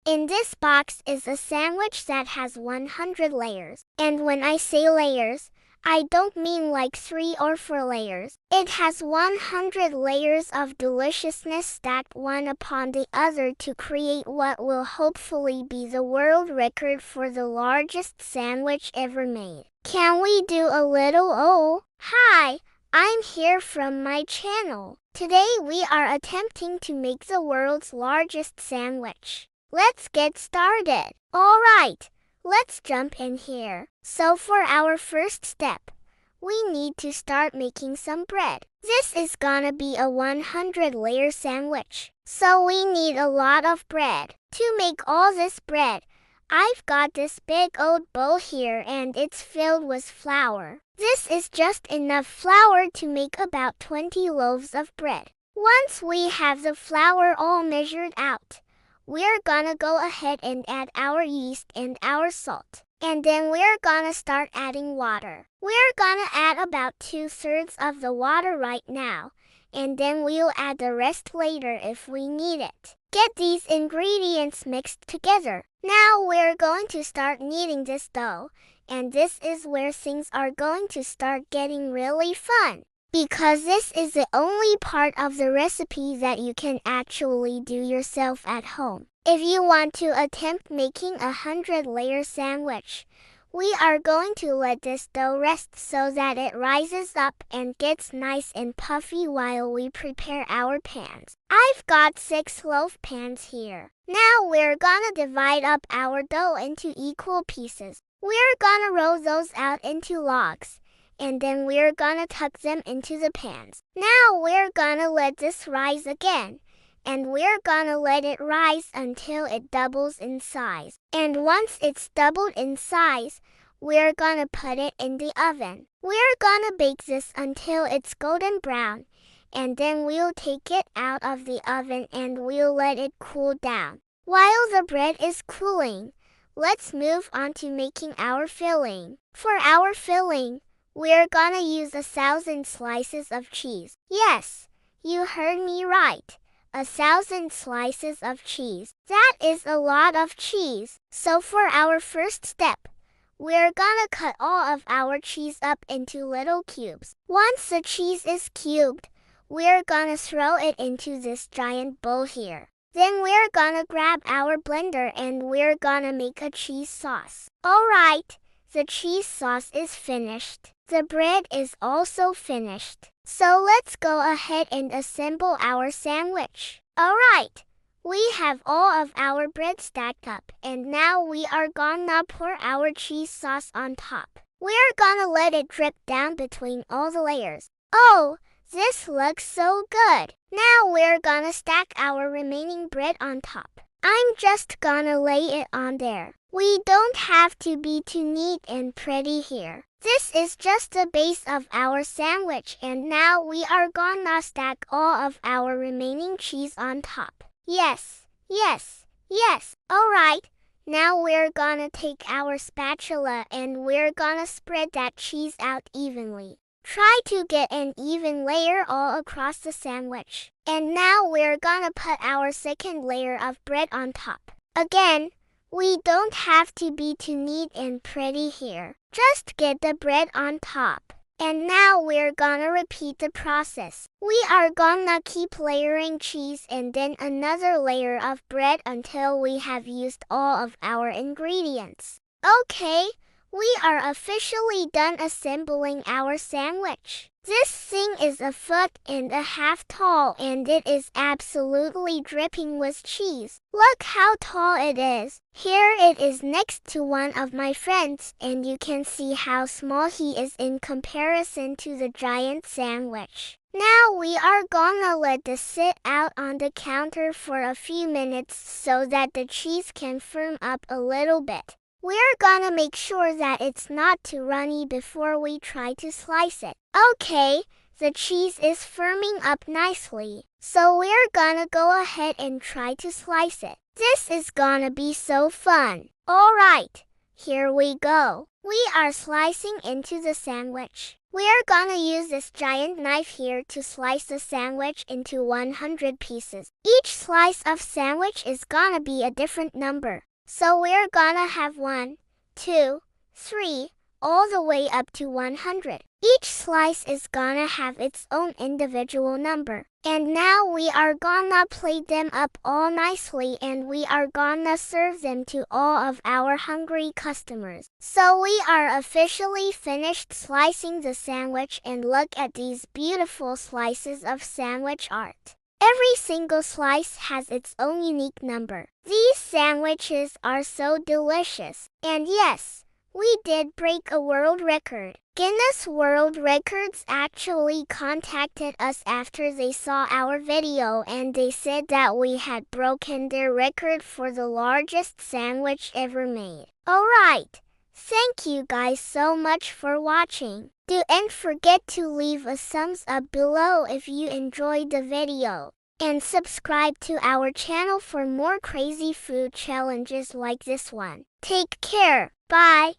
In this box is a sandwich that has 100 layers. And when I say layers, I don't mean like 3 or 4 layers. It has 100 layers of deliciousness stacked one upon the other to create what will hopefully be the world record for the largest sandwich ever made. Can we do a little Hi, I'm here from my channel. Today we are attempting to make the world's largest sandwich. Let's get started. Alright. Let's jump in here. So for our first step, we need to start making some bread. This is gonna be a 100-layer sandwich, so we need a lot of bread. To make all this bread, I've got this big old bowl here and it's filled with flour. This is just enough flour to make about 20 loaves of bread. Once we have the flour all measured out, we're gonna go ahead and add our yeast and our salt. And then we're gonna start adding water. We're gonna add about 2/3 of the water right now, and then we'll add the rest later if we need it. Get these ingredients mixed together. Now we're going to start kneading this dough, and this is where things are going to start getting really fun. Because this is the only part of the recipe that you can actually do yourself at home. If you want to attempt making a 100-layer sandwich, we are going to let this dough rest so that it rises up and gets nice and puffy while we prepare our pans. I've got 6 loaf pans here. Now we're gonna divide up our dough into equal pieces. We're gonna roll those out into logs, and then we're gonna tuck them into the pans. Now we're gonna let this rise again, and we're gonna let it rise until it doubles in size. And once it's doubled in size, we're gonna put it in the oven. We're gonna bake this until it's golden brown, and then we'll take it out of the oven and we'll let it cool down. While the bread is cooling, let's move on to making our filling. For our filling, we're gonna use 1,000 slices of cheese. Yes, you heard me right. 1,000 slices of cheese. That is a lot of cheese. So for our first step, we're gonna cut all of our cheese up into little cubes. Once the cheese is cubed, we're gonna throw it into this giant bowl here. Then we're gonna grab our blender and we're gonna make a cheese sauce. Alright, the cheese sauce is finished. The bread is also finished. So let's go ahead and assemble our sandwich. Alright, we have all of our bread stacked up, and now we are gonna pour our cheese sauce on top. We're gonna let it drip down between all the layers. Oh, this looks so good. Now we're gonna stack our remaining bread on top. I'm just gonna lay it on there. We don't have to be too neat and pretty here. This is just the base of our sandwich, and now we are gonna stack all of our remaining cheese on top. Yes, yes, yes. Alright, now we're gonna take our spatula and we're gonna spread that cheese out evenly. Try to get an even layer all across the sandwich. And now we're gonna put our second layer of bread on top. Again, we don't have to be too neat and pretty here. Just get the bread on top. And now we're gonna repeat the process. We are gonna keep layering cheese and then another layer of bread until we have used all of our ingredients. Okay, we are officially done assembling our sandwich. This thing is 1.5 feet tall and it is absolutely dripping with cheese. Look how tall it is. Here it is next to one of my friends, and you can see how small he is in comparison to the giant sandwich. Now we are gonna let this sit out on the counter for a few minutes so that the cheese can firm up a little bit. We're gonna make sure that it's not too runny before we try to slice it. Okay, the cheese is firming up nicely, so we're gonna go ahead and try to slice it. This is gonna be so fun. Alright, here we go. We are slicing into the sandwich. We are gonna use this giant knife here to slice the sandwich into 100 pieces. Each slice of sandwich is gonna be a different number. So we're gonna have 1, 2, 3, all the way up to 100. Each slice is gonna have its own individual number. And now we are gonna plate them up all nicely and we are gonna serve them to all of our hungry customers. So we are officially finished slicing the sandwich and look at these beautiful slices of sandwich art. Every single slice has its own unique number. These sandwiches are so delicious. And yes, we did break a world record. Guinness World Records actually contacted us after they saw our video and they said that we had broken their record for the largest sandwich ever made. Alright, thank you guys so much for watching. Don't forget to leave a thumbs up below if you enjoyed the video. And subscribe to our channel for more crazy food challenges like this one. Take care. Bye.